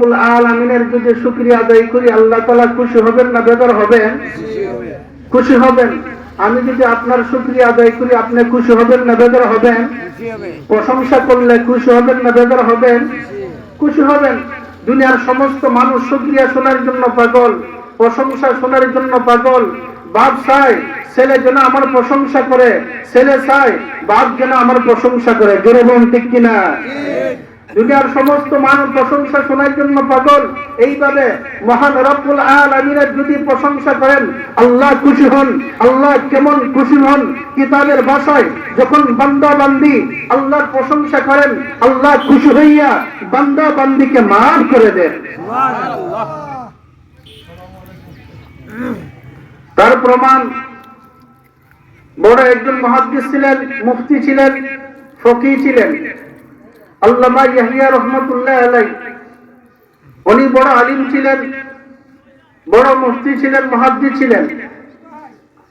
আলামিনের যদি শুকরিয়া আদায় করি আল্লাহ তাআলা খুশি হবেন না বেজার হবেন? খুশি হবেন। আমি যদি আপনার শুকরিয়া আদায় করি আপনি খুশি হবেন না বেজার হবেন? প্রশংসা করলে খুশি হবেন না বেজার হবেন? খুশি হবেন। দুনিয়ার সমস্ত মানুষ শুকরিয়া শোনার জন্য পাগল, প্রশংসা শোনার জন্য পাগল। বাপ চায় ছেলে যেন আমার প্রশংসা করে, ছেলে চায় বাপ যেন আমার প্রশংসা করে। জোরে বলুন ঠিক কিনা? দুনিয়ার সমস্ত মানুষ প্রশংসা শোনার জন্য পাগল। এইভাবে মহান রব্বুল আলামিনের যদি প্রশংসা করেন আল্লাহ খুশি হন। আল্লাহ কেমন খুশি হন? কিতাবের ভাষায় যখন বান্দা বান্দি আল্লাহর প্রশংসা করেন আল্লাহ খুশি হইয়া বান্দা বান্দিকে মাফ করে দেন। তার প্রমাণ বড় একজন মুহাদ্দিস ছিলেন, মুফতি ছিলেন, ফকিহ ছিলেন, আল্লামা ইয়াহিয়া রহমাতুল্লাহ আলাইহি। উনি বড় আলিম ছিলেন, বড় মুফতি ছিলেন, মুহাদ্দিস ছিলেন।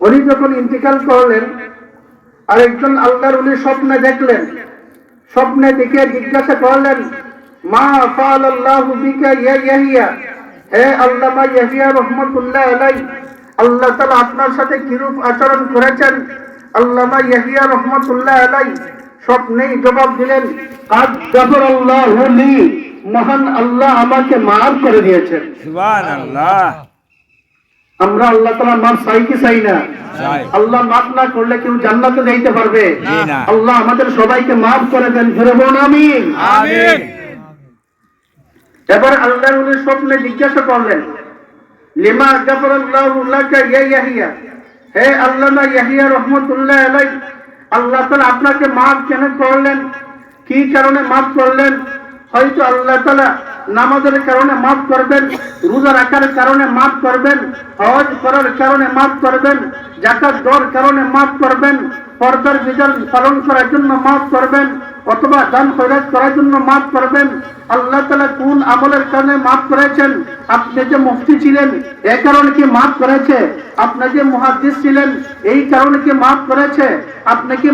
উনি যখন ইন্তিকাল করলেন আরেকজন আল্লাহর উনি স্বপ্নে দেখলেন। স্বপ্নে দেখে জিজ্ঞাসা করলেন, মা ফাআলাল্লাহু বিকা ইয়া ইয়াহিয়া, হে আল্লামা ইয়াহিয়া রহমাতুল্লাহ আলাইহি, আল্লাহ তাআলা আপনার সাথে কিরূপ আচরণ করেছেন? আল্লামা ইয়াহিয়া রহমাতুল্লাহ আলাইহি স্বপ্নেই জবাব দিলেন, কাদ গাফারাল্লাহু লি, মহান আল্লাহ আমাকে মাফ করে দিয়েছেন। সুবহানাল্লাহ। আমরা আল্লাহ তাআলা মাফ চাই কি চাই না? আল্লাহ মাফ না করলে কেউ জান্নাতে যাইতে পারবে না। আল্লাহ আমাদের সবাইকে মাফ করে দেন। জোরে বলুন আমিন। আমিন। এবার আল্লাহর ওলি স্বপ্নে জিজ্ঞাসা করলেন, লিমা গাফারাল্লাহু লাকা ইয়া ইয়াহিয়া, হে আল্লামা ইয়াহিয়া রহমাতুল্লাহ আলাইহি, আল্লাহ তাআলা আপনাকে মাফ কেন করলেন? কি কারণে মাফ করলেন? হয়তো আল্লাহ তাআলা নামাজের কারণে মাফ করবেন, রোজা রাখার কারণে মাফ করবেন, হজ করার কারণে মাফ করবেন, যাকাত দেওয়ার কারণে মাফ করবেন, পর্দার বিধান পালন করার জন্য মাফ করবেন, অথবা দান খয়রাত করার জন্য মাফ করবেন। আল্লাহ তাআলা কোন আমলের কারণে মাফ করেছেন? আপনি যে মুফতি ছিলেন এই কারণে কি মাফ করেছে? আপনি যে মুহাদ্দিস ছিলেন এই কারণে কি মাফ করেছে? আপনি কি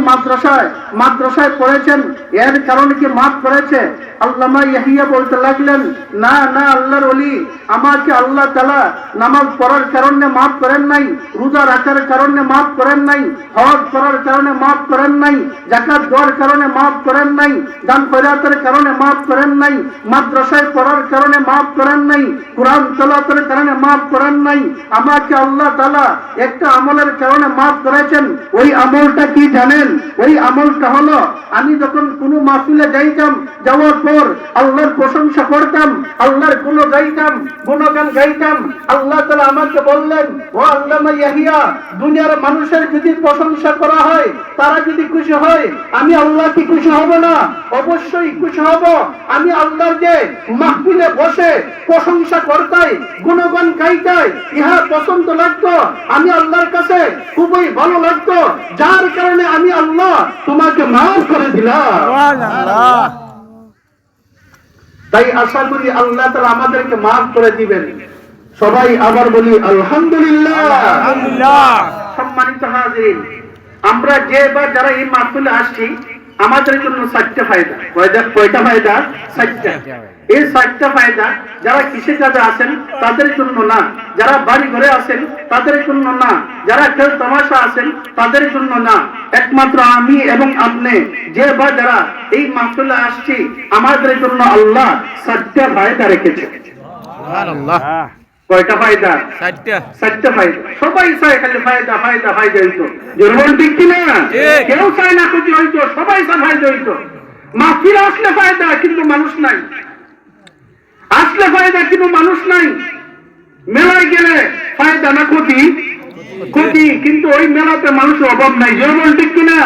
মাদ্রাসায় পড়েছেন এর কারণে কি মাফ করেছে? আল্লামা ইয়াহিয়া বলতে লাগলেন, না না আল্লাহর ওলি, আমাকে আল্লাহ তাআলা নামাজ পড়ার কারণে মাফ করেন নাই, রোজা রাখার কারণে মাফ করেন নাই, হজ করার কারণে মাফ করেন নাই, যাকাত দেওয়ার কারণে মাফ করেন নাই, দান খয়রাতের কারণে মাফ করেন নাই, মাদ্রাসায় পড়ার কারণে মাফ করেন নাই, কোরআন তেলাওয়াতের কারণে মাফ করেন নাই। আমাকে আল্লাহ তাআলা একটা আমলের কারণে মাফ করেছেন। ওই আমলটা কি জানেন? ওই আমলটা হলো আমি যখন কোনো মাহফিলে যাইতাম, যাওয়ার পর আল্লাহর প্রশংসা করতাম, আল্লাহর গুণগান গাইতাম, আল্লাহ তাআলা আমাকে বললেন, ও আল্লামা ইয়াহিয়া, দুনিয়ার মানুষের যদি প্রশংসা করা হয় তারা যদি খুশি হয় আমি আল্লাহ কি খুশি হব না? অবশ্যই খুশি হব। আমি আল্লাহর যে মাহফিলে বসে প্রশংসা করতাই, গুণগান গাইতাই, ইহা পছন্দ লাগতো, আমি আল্লাহর কাছে খুবই ভালো লাগতো, যার কারণে আমি আল্লাহ তোমাকে মাফ করে দিলাম। সুবহানাল্লাহ। তাই আশা করি আল্লাহ তাআলা আমাদেরকে মাফ করে দিবেন। সবাই আবার বলি আলহামদুলিল্লাহ। আলহামদুলিল্লাহ। সম্মানিত হাজিরিন, আমরা যে বা যারা এই মাহফিলে আসছি আমাদের জন্য 4টা ফায়দা। কয়টা ফায়দা? 4টা। এই 4টা ফায়দা যারা কৃষি কাজে আছেন তাদের জন্য না, যারা বাড়ি ঘরে আছেন তাদের জন্য না, যারা খেল তামাশা আছেন তাদের জন্য না, একমাত্র আমি এবং আপনি যে বা যারা এই মাহফিলে আসছি আমাদের জন্য আল্লাহ 4টা ফায়দা রেখেছে। সুবহানাল্লাহ। কয়টা ফায়দা? 4টা ফায়দা। সবাই চায় খালি ফায়দা ফায়দা ফায়দা হইতো। জোরবল ঠিক কিনা? কেউ চায় না খুশি হইতো, সবাই চায় ফায়দা হইতো। মাহফিল আসলে ফায়দা কিন্তু মানুষ নাই, আসলে ফায়দা কিন্তু মানুষ নাই। মেলায় গেলে ফায়দা না ক্ষতি? ক্ষতি। কিন্তু ওই মেলাতে মানুষের অভাব নাই। জোরবল ঠিক কিনা?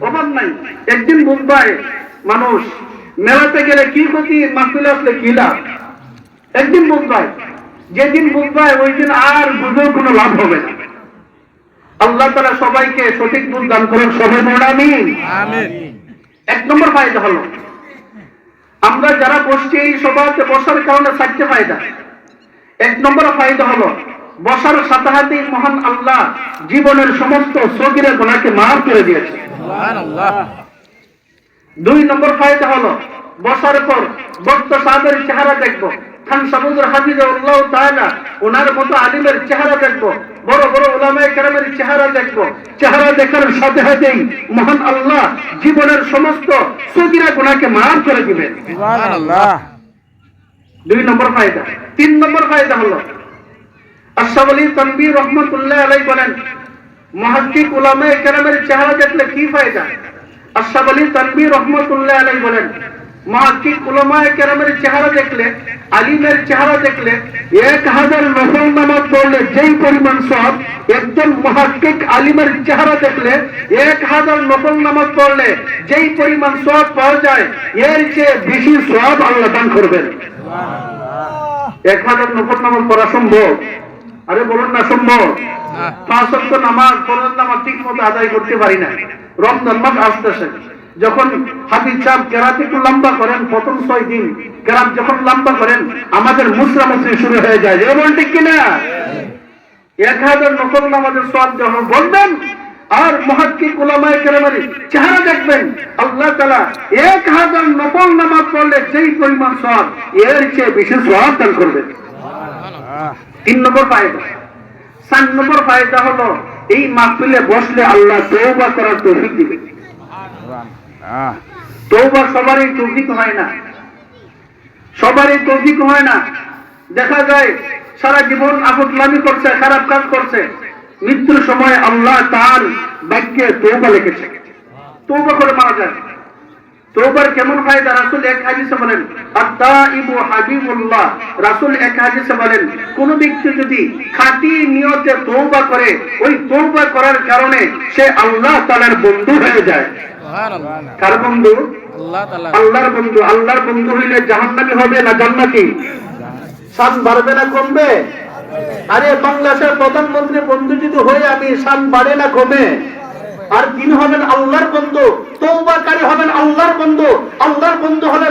অভাব নাই। একদিন বুঝবাই মানুষ মেলাতে গেলে কি ক্ষতি, মাহফিলে আসলে কি লাভ। একদিন বুঝবাই, যেদিন বুঝবাই ওই দিন আর বুঝেও কোনো লাভ হবে না। আল্লাহ তাআলা সবাইকে সঠিক বুঝ দান করেন। সবাই বলুন আমিন। আমিন। 1 নম্বর ফায়দা হলো আমরা যারা বসছি এই সভাতে বসার কারণে 4টা ফায়দা। 1 নম্বর ফায়দা হলো বসার সাথে সাথে মহান আল্লাহ জীবনের সমস্ত সগীরা গুনাহকে মাফ করে দিয়েছে। সুবহানাল্লাহ। 2 নম্বর ফায়দা হলো বসার পর বক্ত সাহেবের চেহারা দেখবো, খান সামুদ্র হাফিজাহুল্লাহ তাআলা ওনার মতো আলিমের চেহারা দেখবো, বড় বড় উলামায়ে কেরামের চেহারা দেখবো। চেহারা দেখার সাথে সাথেই মহান আল্লাহ জীবনের সমস্ত সগীরা গুনাহকে মাফ করে দিবেন। সুবহানাল্লাহ। 2 নম্বর ফায়দা। 3 নম্বর ফায়দা হলো আশ-শাবলী তানবী রাহমাতুল্লাহ আলাইহি বলেন, মুহাক্কিক উলামায়ে কেরামের চেহারা দেখলে কি ফায়দা? আশ-শাবলী তানবী রাহমাতুল্লাহ আলাইহি বলেন, মুহাক্কিক উলামায়ে কেরামের চেহারা দেখলে, আলিমের চেহারা দেখলে 1000 নফল নামাজ পড়লে যেই পরিমাণ সওয়াব, একজন মুহাক্কিক আলিমের চেহারা দেখলে 1000 নফল নামাজ পড়লে যেই পরিমাণ সওয়াব পাওয়া যায়, এর চেয়ে বেশি সওয়াব আল্লাহ দান করবেন। সুবহানাল্লাহ। 1000 নফল নামাজ পড়া সম্ভব? আরে বলুন না সম্ভব? 5 ওয়াক্ত নামাজ ফরজ নামাজ ঠিক মতো আদায় করতে পারি না। রমজান মাস আসতেছে, যখন হাফিজ সাহেব কেরাত একটু লম্বা করেন, প্রথম 6 দিন কেরাত যখন লম্বা করেন আমাদের মুসরামুসরি শুরু হয়ে যায়, যেমন ঠিক কিনা? 1000 নফল নামাজের সওয়াব যখন বলবেন আর মুহাক্কিক উলামায়ে কেরামের চেহারা দেখবেন, আল্লাহ তাআলা 1000 নফল নামাজ পড়লে যেই পরিমাণ সওয়াব, এর চেয়ে বেশি সওয়াব দান করবেন। সুবহানাল্লাহ। 3 নম্বর ফায়দা। 4 নম্বর ফায়দা হলো এই মাহফিলে বসলে আল্লাহ তওবা করার তৌফিক দিবেন। সুবহানাল্লাহ। তওবা সবারই তৌফিক হয় না, সবারই তৌফিক হয় না। দেখা যায় সারা জীবন আফতলামি করছে, খারাপ কাজ করছে, মৃত্যুর সময় আল্লাহ তার ভাগ্যে তওবা লিখেছে, তওবা করে মারা যায়। তওবার কেমন ফায়দা? রাসূল এক হাদিসে বলেন, আত-তাইবু হাবিবুল্লাহ। রাসূল এক হাদিসে বলেন, কোন ব্যক্তি যদি খাঁটি নিয়তে তওবা করে, ওই তওবা করার কারণে সে আল্লাহ তাআলার বন্ধু হয়ে যায়। সুবহানাল্লাহ। কার বন্ধু? আল্লাহ তাআলা। আল্লাহর বন্ধু। আল্লাহর বন্ধু হইলে জাহান্নামী হবে না জান্নাতি? শান বাড়বে না কমবে? আরে বাংলাদেশের প্রধানমন্ত্রী বন্ধু যদি হয়ে আমি, শান বাড়ে না কমে? আর তিনি হবেন আল্লাহর বন্ধু, তওবাকারী হবেন আল্লাহর বন্ধু। আল্লাহর বন্ধু হলে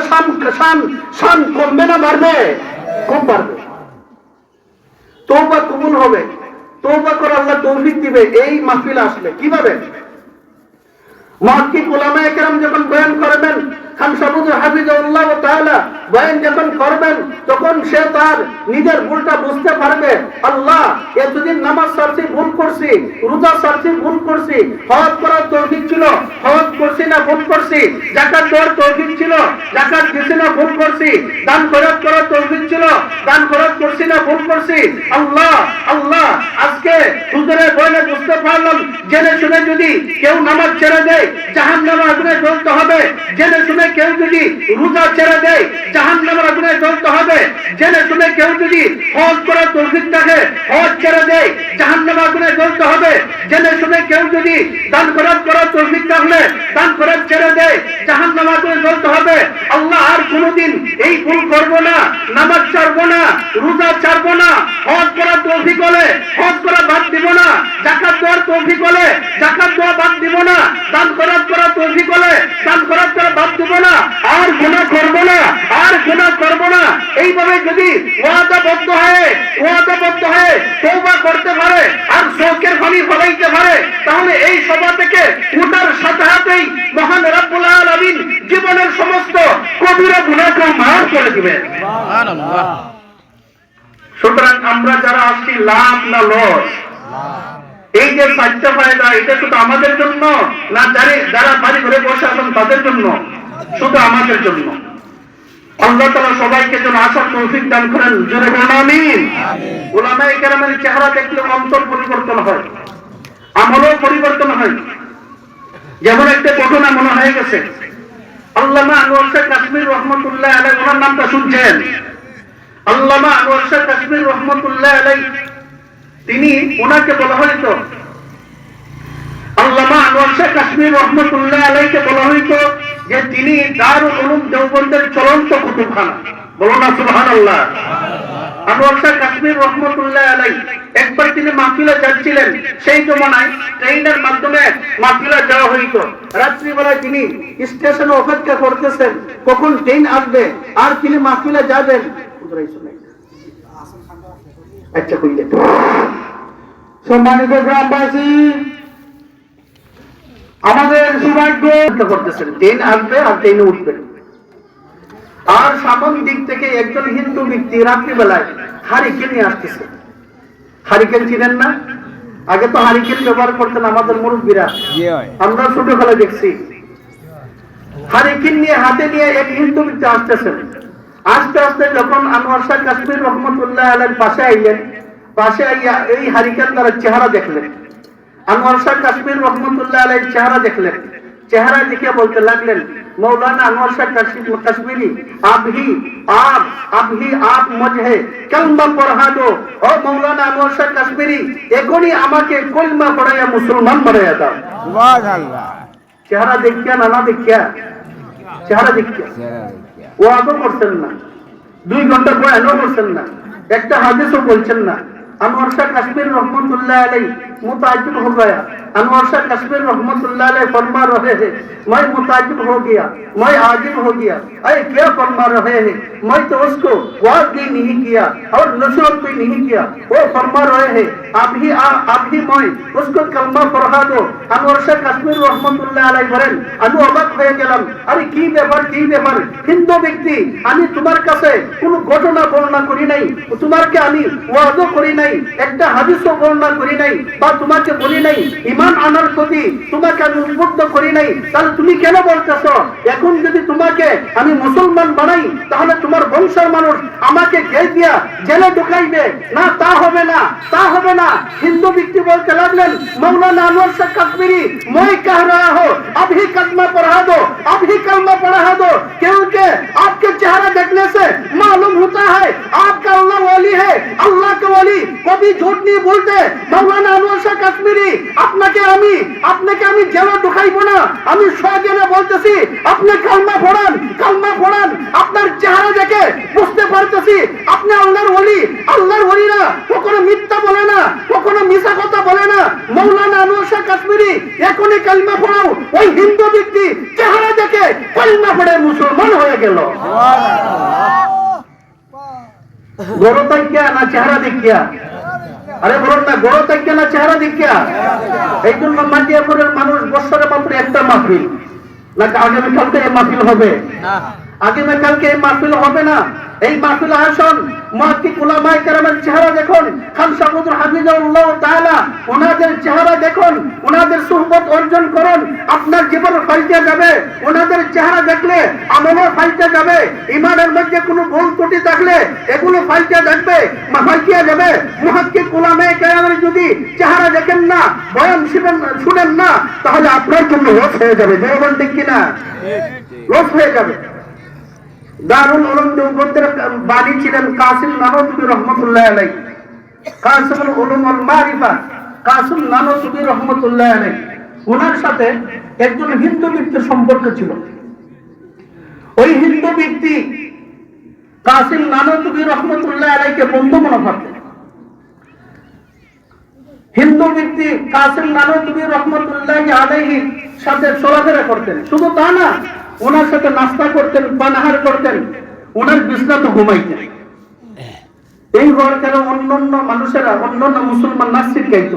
শান কমবে না বাড়বে? কম বাড়বে। তওবা কবুল হবে, তওবা করে আল্লাহ তৌফিক দিবে এই মাহফিল আসলে। কিভাবে? মুহাক্কিক উলামায়ে কেরাম যখন বয়ান করবেন, খান সামুদ্র হাফিজাহুল্লাহ তাআলা বয়ান যখন করবেন, তখন সে তার নিজের ভুলটা বুঝতে পারবে। আল্লাহ, এতদিন নামাজ ছাড়ছি, ভুল করছি, রোজা ছাড়ছি, ভুল করছি, হজ করার তৌফিক ছিল, হজ করছি না, ভুল করছি, যাকাত দেওয়ার তৌফিক ছিল, যাকাত দিছি না, ভুল করছি, দান খয়রাত করার তৌফিক ছিল, দান খয়রাত করছি না, ভুল করছি। আল্লাহ আল্লাহ, আজকে হুজুরের বয়ানে বুঝতে পারলাম, জেনে শুনে যদি কেউ নামাজ ছেড়ে দেয় জাহান্নামের আগুনে জ্বলতে হবে। জেনে শুনে কেউ যদি রোজা ছেড়ে দেয় জাহান্নামের আগুনে জ্বলতে হবে। জেনে শুনে কেউ যদি হজ করার তৌফিক থাকে, হজ ছেড়ে দেয় জাহান্নামের আগুনে জ্বলতে হবে। জেনে শুনে কেউ যদি দান খয়রাত করার তৌফিক থাকলে দান খয়রাত ছেড়ে দেয় জাহান্নামের আগুনে জ্বলতে হবে। আল্লাহ, আর কোনোদিন এই ভুল করব না, নামাজ ছাড়বো না, রোজা ছাড়বো না, হজ করার তৌফিক হলে হজ করা বাদ দিব না, যাকাত দেওয়ার তৌফিক হলে যাকাত দেওয়া বাদ দিব না, দান খয়রাত করার তৌফিক হলে দান খয়রাত করা বাদ দিব না, আর গুনাহ করব না, আর গুনাহ করব না। এইভাবে যদি ওয়াদাবদ্ধ হয়ে তওবা করতে পারে আর শোকের পানি ফলাইতে পারে, তাহলে এই সভা থেকে উঠার সাথে সাথেই মহান রব্বুল আলামিন জীবনের সমস্ত কবিরা গুনাহকে মাফ করে দিবেন। সুবহানাল্লাহ। সুতরাং আমরা যারা আসছি, লাভ না লস? এই যে 4টা ফায়দা, এটা শুধু আমাদের জন্য না, যারা বাড়ি ঘরে বসে আছেন তাদের জন্য? শুধু আমাদের জন্য। আল্লাহ তাআলা সবাইকে যেন আসার তৌফিক দান করেন। জোরে বলুন আমিন। উলামায়ে কেরামের চেহারা দেখলে অন্তর পরিবর্তন হয়, আমলও পরিবর্তন হয়। যেমন একটা ঘটনা মনে হয়ে গেছে, আল্লামা আনোয়ার শাহ কাশ্মীর রহমতুল্লাহ আলাইহি, ওনার নামটা শুনছেন? আল্লামা আনোয়ার শাহ কাশ্মীর রহমতুল্লাহ আলাইহি, তিনি, ওনাকে বলা হইতো, আল্লামা আনোয়ার শাহ কাশ্মীর রহমতুল্লাহ আলাইহিকে বলা হইতো যে তিনি দারুল উলুম দেওবন্দের চলন্ত কুতুবখানা। বলো না সুবহানাল্লাহ। আনোয়ার শাহ কাশ্মীর রহমতুল্লাহ আলাইহি একবার তিনি মাহফিলে যাচ্ছিলেন, সেই জমানায় ট্রেনের মাধ্যমে মাহফিলে যাওয়া হইতো। রাত্রিবেলায় তিনি স্টেশনে অপেক্ষা করতেছেন কখন ট্রেন আসবে আর তিনি মাহফিলে যাবেন। আচ্ছা, কইলে সম্মানিত গ্রামবাসী, আমাদের সৌভাগ্য করতেছেন ট্রেন আসবে আর ট্রেনে উঠবেন। আর সামন দিক থেকে একজন হিন্দু ব্যক্তি রাত্রিবেলায় হারিকেন নিয়ে আসতেছে। হারিকেন চিনেন না? আগে তো হারিকেন ব্যবহার করতেন আমাদের মুরব্বীরা, আমরা ছোটবেলায় দেখছি। হারিকেন নিয়ে হাতে নিয়ে এক হিন্দু ব্যক্তি আসতেছেন। আস্তে আস্তে যখন আনোয়ার শাহ কাশ্মীর রহমতুল্লাহ আলাইহির পাশে আইলেন, পাশে আইয়া এই হারিকেন দ্বারা চেহারা দেখলেন। আনোয়ার শাহ কাশ্মীর রহমতুল্লাহ আলাইহির চেহারা দেখলেন। চেহারা দেখে বলতে লাগলেন, मौलाना अनवर शाह कश्मीरी आप मुझे कलमा पढ़ा दो। और मौलाना अनवर शाह कश्मीरी एखोनी আমাকে কলমা পড়াইয়া মুসলমান বানাইয়া দাও। সুবহানাল্লাহ। চেহারা দেখিয়া না দেখিয়া, চেহারা দেখিয়া ওয়াজও করছেন না, 2 ঘন্টা বয়ানও করছেন না, একটা হাদিসও বলছেন না। अनवर शाह कश्मीर रहमतुल्लाह अलैह मुताज्जिब हो गया। अनवर शाह कश्मीर रहमतुल्लाह अलैह फरमा रहे हैं, मैं मुताज्जिब हो गया, मैं आजिब हो गया। अरे क्या फरमा रहे हैं? मैं तो उसको वाज भी नहीं किया और नसीहत भी नहीं किया। वो फरमा रहे हैं आप ही मैं उसको कलमा पढ़ा दो। अनवर शाह कश्मीर रहमतुल्लाह अलैह বলেন, আমি অবাক হয়ে গেলাম। আরে কি ব্যাপার, কি ব্যাপার? হিন্দু ব্যক্তি, আমি তোমার কাছে কোনো ঘটনা বর্ণনা করি নাই, তোমাকে আমি ওয়াজও করি নাই, একটা হাদিসও বর্ণনা করি নাই, বা তোমাকে বলি নাই ঈমান আনার প্রতি তোমাকে আমি উদ্বুদ্ধ করি নাই। তাহলে তুমি কেন বলতেছো এখন যদি তোমাকে আমি মুসলমান বানাই তাহলে তোমার বংশের মানুষ আমাকে ঘের দিয়া জেলে ঢুকাইবে? না, তা হবে না, তা হবে না। হিন্দু ব্যক্তি বলতে লাগলেন, मौलाना अनवर शाह कश्मीरी मैं कह रहा हूँ अभी कलमा पढ़ा दो, अभी कलमा पढ़ा दो, क्योंकि आपके चेहरा देखने से मालूम होता है आपका अल्लाह वली है। अल्लाह के वली कभी झूठ नहीं बोलते। मौलाना अनवर शाह कश्मीरी আপনাকে আমি জেলে ঢুকাইবো না, আমি সজনে বলতেছি আপনি কালমা পড়ান, কালমা পড়ান। আপনার চেহারা দেখে বুঝতে পারতেছি আপনি আল্লাহর ওলি। আল্লাহর ওলিরা কখনো মিথ্যা বলে না, কখনো মিছা কথা বলে না। মৌলানা আনোয়ার শাহ কাশ্মীরি এখনই কালমা পড়াও। ওই হিন্দু ব্যক্তি চেহারা দেখে কালমা পড়ে মুসলমান হয়ে গেল। গরতাইয়া না চেহারা দেখিয়া? আরে বলুন না, গরতাইয়া না চেহারা দেখিয়া? এই জন্য মাটিয়াপুরের মানুষ বছরে মাত্র একটা মাহফিল, না আগামীকালকে এই মাহফিল হবে? আগামীকালকে এই মাহফিল হবে না। এই মাহফিল আসন মুহাক্কিক উলামায়ে কেরামের চেহারা দেখুন, খান সাহুদুর হাফিজাহুল্লাহ তাআলা ওনাদের চেহারা দেখুন, ওনাদের সুহবত অর্জন করুন, আপনার জীবন পাল্টে যাবে। ওনাদের চেহারা দেখলে আমলও পাল্টে যাবে, ঈমানের মধ্যে কোনো ভুল ত্রুটি থাকলে এগুলো পাল্টে যাবে, পাল্টে যাবে। মুহাক্কিক উলামায়ে কেরামের যদি চেহারা দেখেন না, বয়ান শুনেন না, তাহলে আপনার জন্য লস হয়ে যাবে। যেমন ঠিক কিনা? লস হয়ে যাবে। দারুল উলুম দেওবন্দের বাণী ছিলেন কাসিম নানতুবি রহমতুল্লাহ আলাইহি। কাসিমুল উলুম ওয়াল মারিফা কাসিম নানতুবি রহমতুল্লাহ আলাইহি, ওনার সাথে একজন হিন্দু ব্যক্তির সম্পর্ক ছিল। ওই হিন্দু ব্যক্তি কাসিম নানতুবি রহমতুল্লাহ আলাইহিকে বন্ধু মনে করতেন। হিন্দু ব্যক্তি কাসিম নানতুবি রহমতুল্লাহ আলাইহির সাথে চলাফেরা করতেন। শুধু তা না, ওনার সাথে নাস্তা করতেন, পানাহার করতেন, ওনার বিছনাতে ঘুমাইতেন। এই ঘর কেন অন্যান্য মানুষেরা, অন্যান্য মুসলমান নাস্তিক গাইত।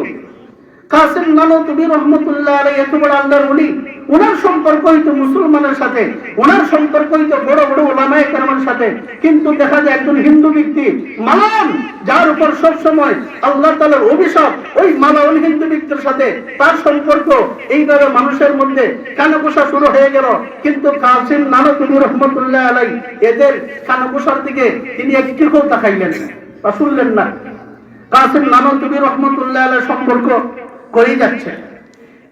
কাসিম নানতুবি রহমতুল্লাহ আলাইহি এত বড় আল্লাহর ওলি, ওনার সম্পর্ক হইতো মুসলমানের সাথে, ওনার সম্পর্ক হইতো বড় বড় উলামায়ে কেরামের সাথে। কিন্তু দেখা যায় একজন হিন্দু ব্যক্তি মালান, যার উপর সব সময় আল্লাহ তাআলার অভিশাপ, ওই মালাউন হিন্দু ব্যক্তির সাথে তার সম্পর্ক এইভাবে মানুষের মধ্যে কানাঘুষা শুরু হয়ে গেল। কিন্তু কাসিম নানতুবি রহমতুল্লাহ আলাইহি এদের কানাঘুষার দিকে তিনি একটুও তাকাইলেন বা শুনলেন না। কাসিম নানতুবি রহমতুল্লাহ আলাইহি সম্পর্ক করেই যাচ্ছে।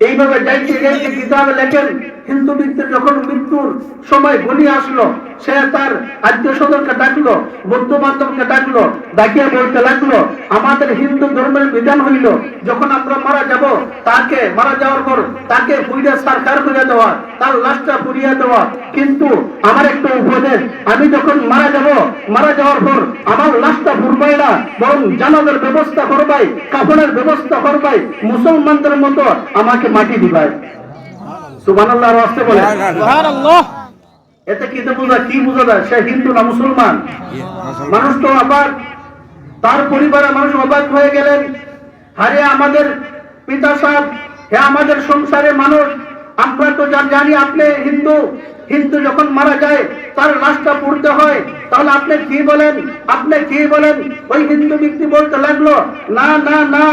এইভাবে যাইতে যাইতে কিতাবে লেখেন, হিন্দু ব্যক্তির যখন মৃত্যুর সময় ঘনিয়ে আসলো, সে তার আত্মীয় স্বজনকে ডাকলো, বন্ধু বান্ধবকে ডাকলো, ডাকিয়া বলতে লাগলো, আমাদের হিন্দু ধর্মের বিধান হইল যখন আমরা মারা যাব, তাকে মারা যাওয়ার পর তাকে পুড়িয়ে সরকার করে দেওয়া, তার লাশটা পুড়িয়ে দেওয়া। কিন্তু আমার একটা উপদেশ, আমি যখন মারা যাব, মারা যাওয়ার পর আমার লাশটা পুড়বাই না, বরং জানাজার ব্যবস্থা করবাই, কাফনের ব্যবস্থা করবাই, মুসলমানদের মতো আমাকে মাটি দিবাই। সুবহানাল্লাহ। রাস্তে বলে সুবহানাল্লাহ। এতে কি বোঝা যায় সে হিন্দু না মুসলমান? মানুষ তো আবার তার পরিবারের মানুষ অবাক হয়ে গেলেন, আরে আমাদের পিতা সাহেব, হে আমাদের সংসারে মানুষ, আমরা তো জানি আপনি হিন্দু। হিন্দু যখন মারা যায় তার লাশটা পুড়তে হয়, তাহলে আপনি কি বলেন? আপনি কি বলেন? ওই হিন্দু ব্যক্তি বলতে লাগলো, না না না,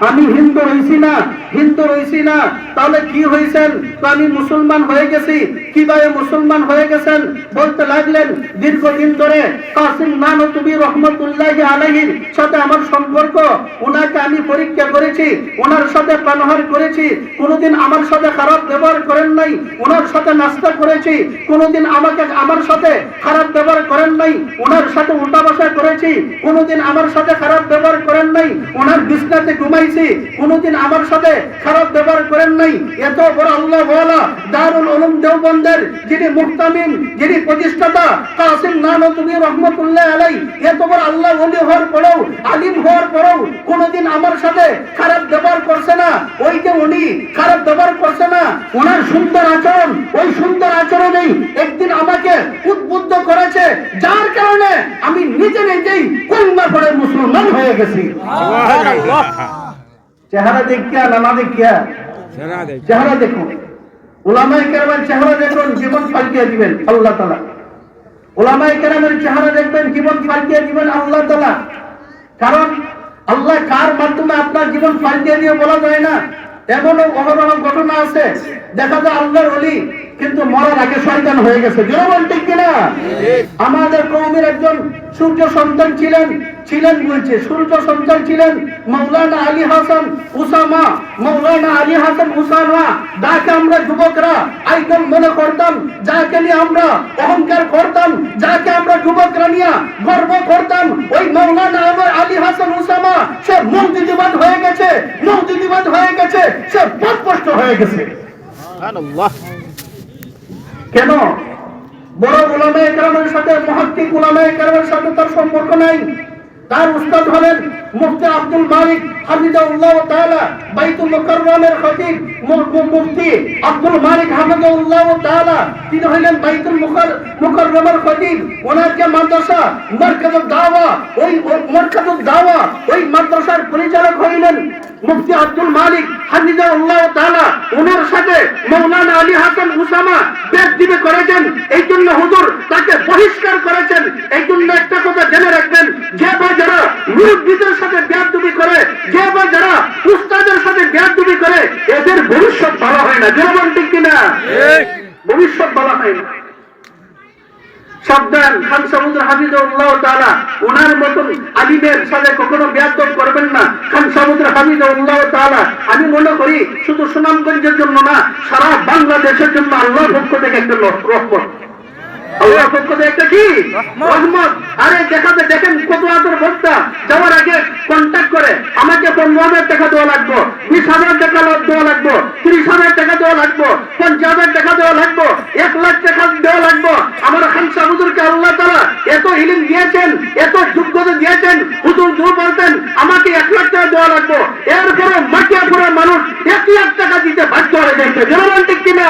আমি হিন্দু হইছি না, হিন্দু হইছি না। তাহলে কি হয়েছেন? তো আমি মুসলমান হয়ে গেছি। কিভাবে মুসলমান হয়ে গেছেন? বলতে লাগলেন, দীর্ঘদিন ধরে কাসিম নানতুবি রহমতুল্লাহি আলাইহির সাথে আমার সম্পর্ক, ওনাকে আমি পরীক্ষা করেছি, ওনার সাথে প্রাণহার করেছি, কোনোদিন আমার সাথে খারাপ ব্যবহার করেন নাই, ওনার সাথে নাস্তা করেছি, কোনোদিন আমার সাথে খারাপ ব্যবহার করেন নাই, ওনার সাথে উল্টা বসা করেছি, কোনোদিন আমার সাথে খারাপ ব্যবহার করেন নাই, ওনার বিছনাতে ঘুমাইছি, কোনোদিন আমার সাথে খারাপ ব্যবহার করেন নাই। এত বড় আল্লাহ ওয়ালা দারুল উলুম দেওবন্দের যিনি মুহতামিম, যিনি প্রতিষ্ঠাতা কাসিম নানতুবি রহমতুল্লাহ আলাইহি, এত বড় আল্লাহ ওলি হওয়ার পরেও, আলিম হওয়ার পরেও কোনোদিন আমার সাথে খারাপ ব্যবহার করছে না। ওই যে উনি খারাপ ব্যবহার করছে না, ওনার সুন্দর আচরণ, ওই সুন্দর আচরণেই একদিন আমাকে উদ্বুদ্ধ করেছে, যার কারণে আমি নিজে নিজেই কলমা পড়ে মুসলমান হয়ে গেছি। চেহারা দেখিয়া না দেখিয়া, চেহারা দেখুন, উলামায়ে কেরামের চেহারা দেখুন, জীবন পাল্টিয়ে দিবেন আল্লাহ তাআলা। উলামায়ে কেরামের চেহারা দেখবেন, জীবন পাল্টিয়ে দিবেন আল্লাহ তাআলা। কারণ আল্লাহ কার মাধ্যমে আপনার জীবন পাল্টিয়ে দিয়ে বলা যায় না। এমনও অহরহ ঘটনা আছে, দেখা যায় আল্লাহর ওলি কিন্তু মরার আগে শয়তান হয়ে গেছে। জনগণ ঠিক কিনা? আমাদের কওমের একজন সূর্য সন্তান ছিলেন বলছে, সূর্য সন্তান ছিলেন মাওলানা আলী হাসান উসামা। মাওলানা আলী হাসান উসামা, যাকে আমরা যুবকরা আইডল মনে করতাম, যাকে নিয়ে আমরা অহংকার করতাম, যাকে আমরা যুবকরা নিয়ে গর্ব করতাম, ওই মাওলানা আলী হাসান উসামা সে মৌদুদিবাদ হয়ে গেছে, মৌদুদিবাদ হয়ে গেছে, সে পথভ্রষ্ট হয়ে গেছে। সুবহানাল্লাহ। কেন? বড় উলামায়ে কেরামের সাথে, মুহাক্কিক উলামায়ে কেরামের সাথে তার সম্পর্ক নাই। তার উস্তাদ হলেন মুফতি আব্দুল মালিক হাফিজাহুল্লাহ তাআলা, বাইতুল মুকাররমের খতিব মুফতি আব্দুল মালিক হাফিজাহুল্লাহ তাআলা, তিনি হলেন বাইতুল মুকাররমের খতিব। ওনার যে মাদ্রাসা মারকাজুদ দাওয়া, ওই মারকাজুদ দাওয়া, ওই মাদ্রাসার পরিচালক হলেন মুফতি আব্দুল মালিক হাফিজাহুল্লাহ তাআলা। ওনার সাথে মাওলানা আলী হাসান উসামা বেয়াদবি করেছেন, এই জন্য হুজুর তাকে বহিষ্কার করেছেন। এই জন্য একটা কথা জেনে রাখবেন, যে বা যারা মুরব্বিদের সাথে বেয়াদবি করে, যে বা যারা উস্তাদের সাথে বেয়াদবি করে, এদের ভবিষ্যৎ ভালো হয় না। জনগণ ঠিক কিনা? ভবিষ্যৎ ভালো হয় না। সাবধান, খান সামুদ্র হাফিজাহুল্লাহ তাআলা, ওনার মতন আলিমের সাথে কখনো বেয়াদব করবেন না। খান সামুদ্র হাফিজাহুল্লাহ তাআলা, আমি মনে করি শুধু সুনামগঞ্জের জন্য না, সারা বাংলাদেশের জন্য আল্লাহর পক্ষ থেকে একটা রহমত। আল্লাহর পক্ষ থেকে একটা কি রহমত। আরে দেখেন কত আদর বক্তা যাওয়ার আগে কন্ট্যাক্ট করে, আমাকে 15,000 টাকা দেওয়া লাগবে, 20,000 টাকা দেওয়া লাগবে, 30,000 টাকা দেওয়া লাগবে, 50,000 টাকা দেওয়া লাগবে, 1 লাখ টাকা দেওয়া লাগবে। আমার খান সাহেব হুজুরকে আল্লাহ তাআলা এত ইলম দিয়েছেন, এত যোগ্যতা দিয়েছেন, হুজুর বলতেন আমাকে 1 লাখ টাকা দেওয়া লাগবে, এরপরে মাটিয়াপুরের মানুষ 1 লাখ টাকা দিতে বাধ্য হয়ে যাচ্ছে। জনগণ ঠিক কিনা?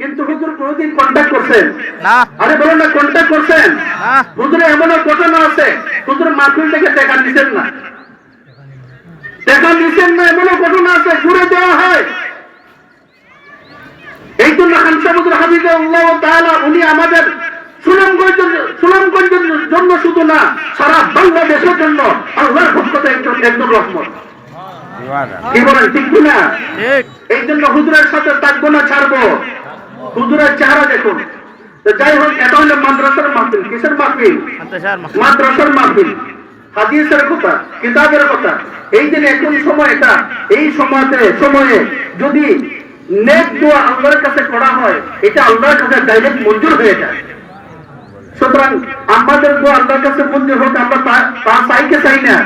কিন্তু হুজুর কোনদিন কন্ট্যাক্ট করছেন না? আরে বলুন না, কন্ট্যাক্ট করছেন না? হুজুরে এমন ঘটনা আছে, হুজুর মাহফিল থেকে টাকা দিচ্ছেন না, টাকা দিচ্ছেন না, এমন ঘটনা আছে, ঘুরে দেওয়া হয়। এই জন্য খান সাহেব হুজুর হাফিজাহুল্লাহ তাআলা, উনি আমাদের সুনামগঞ্জের জন্য শুধু না, সারা বাংলাদেশের জন্য আল্লাহর পক্ষ থেকে একজন রহমত। কি বলেন ঠিক কিনা? এই জন্য হুজুরের সাথে থাকবো না, ছাড়বো। হুজুরের চেহারা দেখুন। যাই হোক, এটা হলো মাদ্রাসার মাহফিল। কিসের মাহফিল? মাদ্রাসার মাহফিল। হাদিসের কথা, কিতাবের কথা। এই যে এখন সময়, এটা এই সময়ে যদি নেক দোয়া আল্লাহর কাছে করা হয়, এটা আল্লাহর কাছে ডাইরেক্ট মঞ্জুর হয়ে যায়। সুতরাং আমাদের দোয়া আল্লাহর কাছে মঞ্জুর হোক, আমরা তা চাইকে চাই না।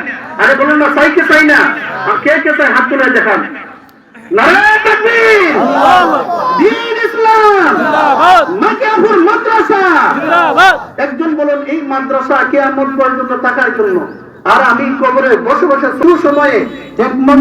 আরে বলুন না, চাইকে চাই না। কে কে চাই? হাত তুলে দেখান। নারায়ে তাকবীর, দ্বীন ইসলাম, মাকিয়াপুর মাদ্রাসা জিন্দাবাদ। একজন বলেন এই মাদ্রাসা কিয়ামত পর্যন্ত থাকার জন্য। আর আমি কবরে বসে বসে সময়ে এক মন